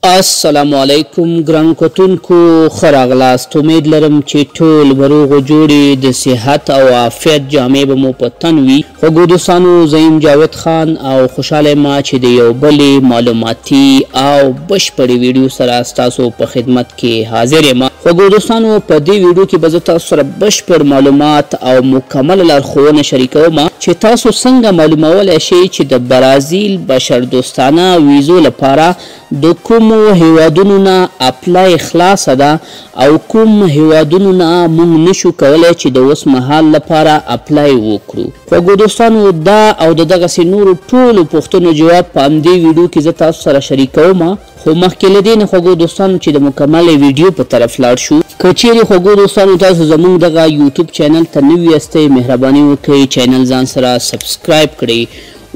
السلام علیکم ګران کتونکو ښه راغلاست. امید لرم چې ټول به روغ و جوړې د صحت او عافیت جامې به مو په تن وي. خوږو دوستانو، زه یم جاوید خان او خوشحاله یم چې د یو بلې معلوماتي او بشپړې ویډیو سره ستاسو په خدمت کې حاضر یم. خوږو دوستانو، په دې ویډیو کې به زه تاسو سره بشپړ معلومات او مکمل لارښوونه شریکوم چې تاسو څنګه معلومولی شئ چې د برازیل بشردوستانه ویزو لپاره د کومو هیوادونو نه اپلای خلاصه ده او کوم هیوادونو نه موږ نشو کولی چې د اوس مهال لپاره اپلای وکړو. خوږو دوستانو، دا او د دغسې نورو ټولو پوښتنو جواب په همدې ویډیو کې زه تاسو سره شریکوم. خو مخکې له دې نه خوږو دوستانو چې د مکملې ویډیو په طرف لاړ شو، که چیرې خوږو دوستانو تاسو زموږ دغه یوټیوب چینل ته نوي یاستئ، مهرباني وکړئ چینل ځان سره سبسکرایب کړئ،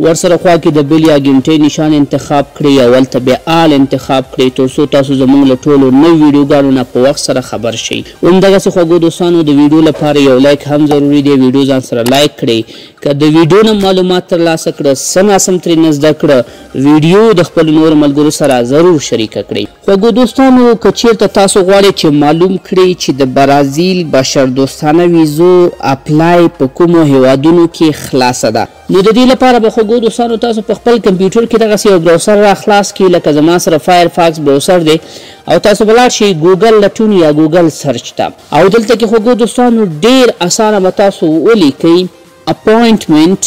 ورسره خوا کې د بیل یا ګنټۍ نشان انتخاب کړئ او هلته بیا آل انتخاب کړئ تر څو تاسو زموږ له ټولو نوي ویډیوګانو نه په وخت سره خبر شئ. همدغسې خوږو دوستانو، د ویډیو لپاره یو لایک هم ضروري دی. ویډیو ځان سره لایک کړئ. که د ویډیو نه معلومات ترلاسه کړه، څه ناسم ترېنه زده کړه، ویډیو د خپلو نورو ملګرو سره ضرور شریکه کړئ. خوږو دوستانو، که چیرته تاسو غواړئ چې معلوم کړئ چې د برازیل بشردوستانه ویزو اپلای په کومو هیوادونو کې خلاصه ده، نو د دې لپاره به خوږو دوستانو تاسو په خپل کمپیوټر کې دغسې یو براوسر را خلاص کړئ. لکه زما سره فایر فاکس براوسر دی او تاسو به لاړ شئ ګوګل لټون یا ګوګل سرچ ته، او دلته کې خوږو دوستانو ډېر اسانه به تاسو ولیکئ appointment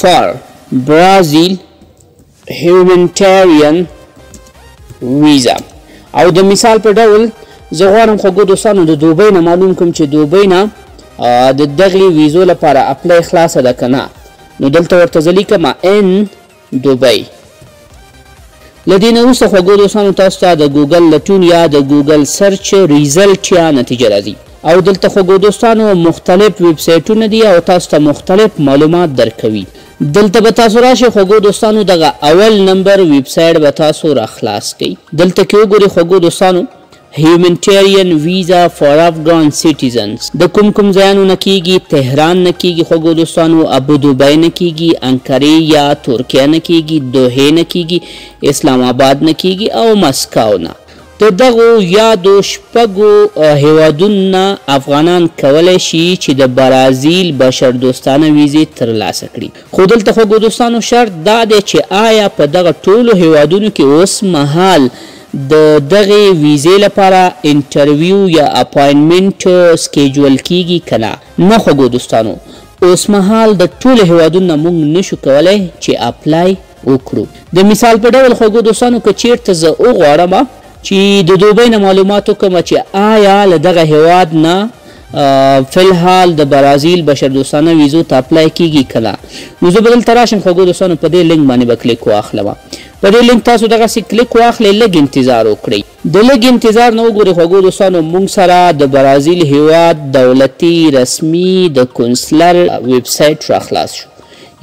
for Brazil humanitarian visa. او د مثال په ډول زه غواړم خوږو دوستانو د دوبۍ نه معلوم کړم چې دوبۍ نه د دغې ویزو لپاره اپلای خلاصه ده که نه، نو دلته ورته زه لیکم ان دوبۍ. له دې نه وروسته خوږو دوستانو تاسو ته د ګوګل لټون یا د ګوګل سرچ ریزلټ یا نتیجه راځي، او دلته خوږو دوستانو مختلف ویب سایټونه دي او تاسو ته مختلف معلومات درکوي. دلته به تاسو راشئ خوږو دوستانو، دغه اول نمبر ویب سایټ به تاسو را خلاص کړئ. دلته کې وګورئ خوږو دوستانو humanitarian visa for Afghan citizens. د کوم ځایانو نه کیږي؟ تهران نه کیږي خوږو دوستانو، ابودوبۍ نه کیږي، انکارې یا ترکیه نه کیږي، دوحې نه کیږي، اسلام آباد نه کیږي او مسکو نه. د دغو یادو شپږو هیوادونو نه افغانان کولی شي چې د برازیل بشردوستانه ویزې ترلاسه کړي. خو دلته خوږو دوستانو شرط دا دی چې آیا په دغه ټولو هیوادونو کې اوس مهال د دغې ویزې لپاره انټرویو یا اپاینټمنټ سکیجول کیږي که نه. نه خوږو دوستانو، اوس مهال د ټولو هیوادونو نه موږ نشو کولی چې اپلای وکړو. د مثال په ډول خوږو دوستانو، که چیرته زه وغواړم چې د دوبۍ نه معلومات وکړم چې آیا له دغه هیواد نه فلحال د برازیل بشردوستانه ویزو ته اپلای کیږي که نه، نو زه به دلته راشم خوږو دوستانو، په دې لینک باندې به کلیک واخلم. په دې لینک تاسو دغسې کلیک واخلئ، لږ انتظار وکړئ. د لږ انتظار نه وګورئ خوږو دوستانو، موږ سره د برازیل هیواد دولتي رسمي د کونسلر ویب سایټ را خلاص شو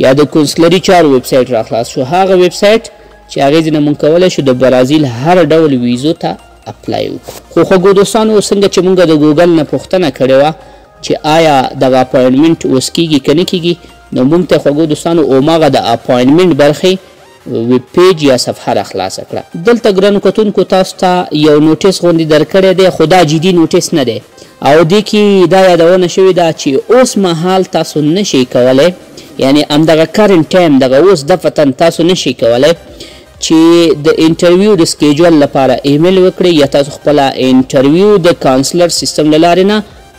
یا د کونسلري چارو ویب سایټ را خلاص شو. هغه ویب سایټ چې هغې ځینې موږ کولی شو د برازیل هر ډول ویزو ته اپلای وکړو. خو خوږو دوستانو، څنګه چې موږ د ګوګل نه پوښتنه کړې وه چې آیا دغه اپاینټمنټ اوس کیږي که نه کیږي، نو موږ ته خوږو دوستانو هماغه د اپاینټمنټ برخې ویب پیج یا صفحه را خلاصه کړه. دلته ګرانو کتونکو تاسو ته یو نوټس غوندې درکړی دی، خو دا جدي نوټس نه دی، او دې کې دا یادونه شوې ده چې اوس مهال تاسو نشئ کولی، یعنی همدغه کرنټ ټایم دغه اوس دفتن تاسو نشئ کولی چې د انټرویو د سکیجول لپاره ایمیل وکړئ یا تاسو خپله انټرویو د کانسلر سیستم له لارې نه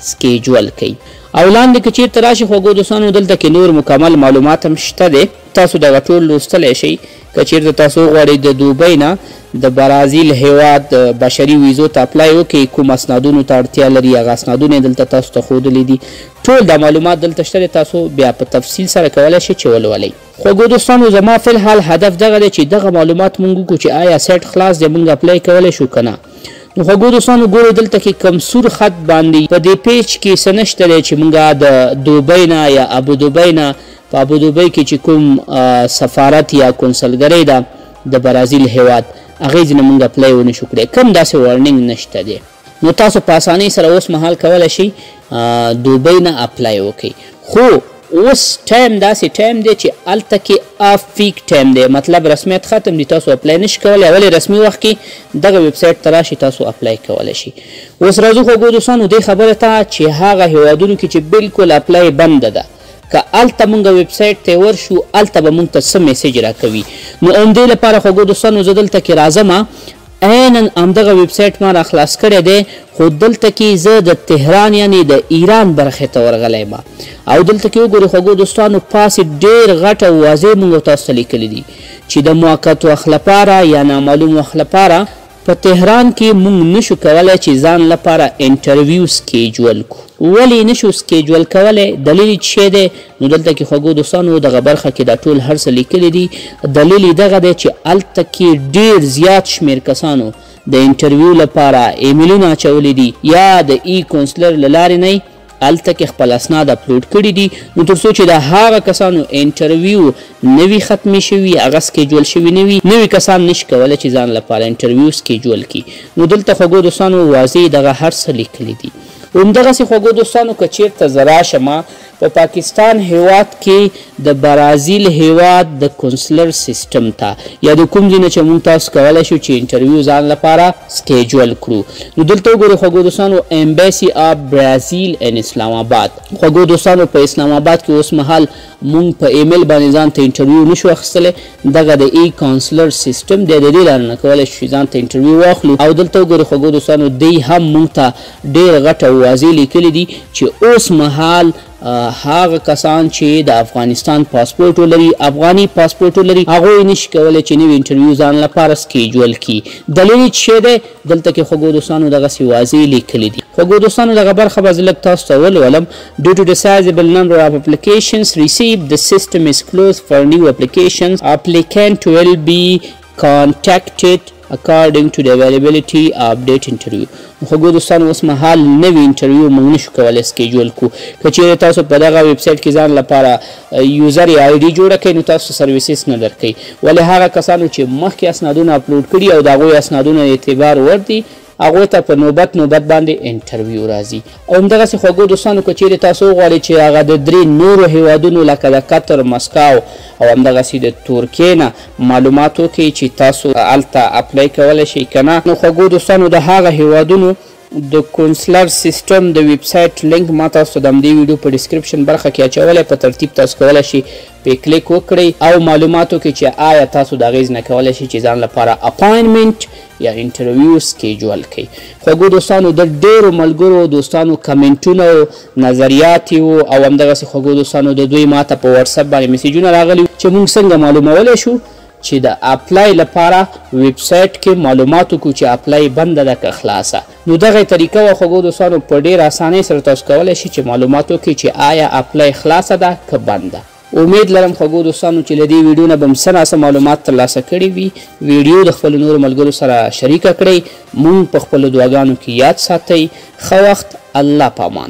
سکیجول کوئ. او لاندې که چیرته راشي خوږو دوستانو، دلته کې نور مکمل معلومات هم شته دی، تاسو دغه ټول لوستلی شئ. که چیرته تاسو وغواړئ د دوبۍ نه د برازیل هیواد بشري ویزو ته اپلای وکړئ، کوم اسنادونو ته اړتیا لري، هغه اسنادونه یې دلته تاسو ته ښودلي دي. ټول دا معلومات دلته شته دی، تاسو بیا په تفصیل سره کولی شئ چې ولولئ. خوږو دوستانو، زما فلحال هدف دغه دی چې دغه معلومات موږ وکړو چې آیا سایټ خلاص دی، موږ اپلای کولی شو که نه. نو خوږو دوستانو ګورئ دلته کې کم سور خط باندې په دې پیج کې څه نشته دی چې موږ د دوبۍ نه یا ابودوبۍ نه، په ابودوبۍ کې چې کوم سفارت یا کنسلګرۍ ده د برازیل هیواد، هغې ځینې موږ اپلای ونه شو کړی، کوم داسې وارننګ نشته دی. نو تاسو په اسانۍ سره اوس مهال کولی شئ دوبۍ نه اپلای وکړئ. خو اوس ټایم داسې ټایم دی چې هلته کې افیک ټایم دی، مطلب رسمیت ختم دی، تاسو اپلای نشئ کولی. ولې رسمي وخت کې دغه ویب سایټ ته راشئ تاسو اپلای کولی شئ. اوس راځو خوږو دوستانو دې خبرې ته چې هغه هیوادونو کې چې بالکل اپلای بنده ده، که هلته مونږ ویب سایټ ته ورشو هلته به مونږ ته څه میسیج راکوي. نو همدې لپاره خوږو دوستانو زه دلته کې راځم، عیناً همدغه ویب سایټ ما را خلاص کړی دی، خو دلته کې زه د تهران یعنې د ایران برخې ته ورغلی یم. او دلته کې وګورئ خوږو دوستانو پاسې ډېر غټ او واضح مونږ تاسو ته لیکلي دي چې د موقت وخت لپاره یا نامعلوم وخت لپاره په تهران کې مونږ نشو کولی چې ځان لپاره انټرویو سکیجول کړو. ولې نشو سکیجول کولی؟ دلیل یې څه دی؟ نو دلته کې خوږو دوستانو دغه برخه کې دا ټول هر څه لیکلي دي. دلیل یې دغه دی چې هلته کې ډېر زیات شمېر کسانو د انټرویو لپاره ایمیلونه اچولي دي یا د ای کونسلر له لارې نه هلته کې خپل اسناد اپلوډ کړي دي. نو تر څو چې د هغه کسانو انټرویو نه وي ختمې شوي، هغه سکیجول شوي نه وي، نوي کسان نشي کولی چې ځان لپاره انټرویو سکیجول کړي. نو دلته خوږو دوستانو واضح دغه هر څه لیکلي دي. همدغسې خوږو دوستانو که چیرته زه راشم په پاکستان هیواد کې د برازیل هیواد د کونسلر سیستم ته یا د کوم ځای نه چې مونږ تاسو کولی شو چې انټرویو ځان لپاره سکیجول کړو. نو دلته وګورئ خوږو دوستانو ایمبیسي آف برازیل ان اسلام آباد. خوږو دوستانو په اسلام آباد کې اوس مهال مونږ په ایمیل باندې ځان ته انټرویو نشو اخیستلی. دغه د ای کونسلر سیستم دی، د دې لاره نه کولی شو چې ځان ته انټرویو واخلو. او دلته وګورئ خوږو دوستانو دی هم مونږ ته ډېر غټ او واضح لیکلي دي چې اوس مهال هغه کسان چې د افغانستان پاسپورټ ولري، افغاني پاسپورټ ولري، هغوی نشي کولی چې نوي انټرویو ځان لپاره سکیجول کړي. دلیل یې څه دی؟ دلته کې خوږو دوستانو دغسې واضح لیکلي دي. خوږو دوستانو دغه برخه به زه لږ تاسو ته ولولم. Due to the sizable number of applications received, the system is closed for new applications. Applicant will be contacted according to the availability of date interview. خوږو دوستانو اوس مهال نوي انټرویو موږ نشو کولی سکیجول کړو. که چیرې تاسو په دغه ویب سایټ کې ځان لپاره یوزر یا آی ډي جوړه کړئ نو تاسو سرویسز نه درکوي. ولې هغه کسانو چې مخکې اسنادونه اپلوډ کړي او د هغوی اسنادونه اعتبار وړ دي هغوی ته په نوبت باندې انټرویو راځي. او همدغسې خوږو دوستانو که چیرې تاسو وغواړئ چې هغه د 3 نورو هیوادونو لکه د قطر، مسکو او همدغسې د ترکیې نه معلومات وکړئ چې تاسو هلته اپلای کولی شئ که نه. نو خوږو دوستانو د هغه هیوادونو د کونسلر سیستم د ویب سایټ لینک ما تاسو د همدې ویډیو په ډسکرپشن برخه کې اچولی، په ترتیب تاسو کولی شئ پې کلیک وکړئ او معلومات وکړئ چې آیا تاسو د هغې نه کولی شئ چې ځان لپاره اپاینټمنټ یا انټرویو سکیجول کړئ. خوږو دوستانو د ډېرو ملګرو دوستانو کمنټونه او نظریات وو او همدغسې خوږو دوستانو د دوی ماته په واتساپ باندې میسیجونه راغلي چې موږ څنګه معلومولی شو چې د اپلای لپاره ویب سایټ کې معلومات وکړو چې اپلای بنده ده که خلاصه. نو دغه طریقه وه خوږو دوستانو په ډېر اسانۍ سره تاسو کولی شئ چې معلومات وکړئ چې آیا اپلای خلاصه ده که بنده. امید لرم خوږو دوستانو چې له دې ویډیو نه به م څه ناڅه معلومات ترلاسه کړي وي. ویډیو د خپلو نورو ملګرو سره شریکه کړئ. مونږ په خپلو دعاګانو کې یاد ساتئ. ښه وخت، الله پامان.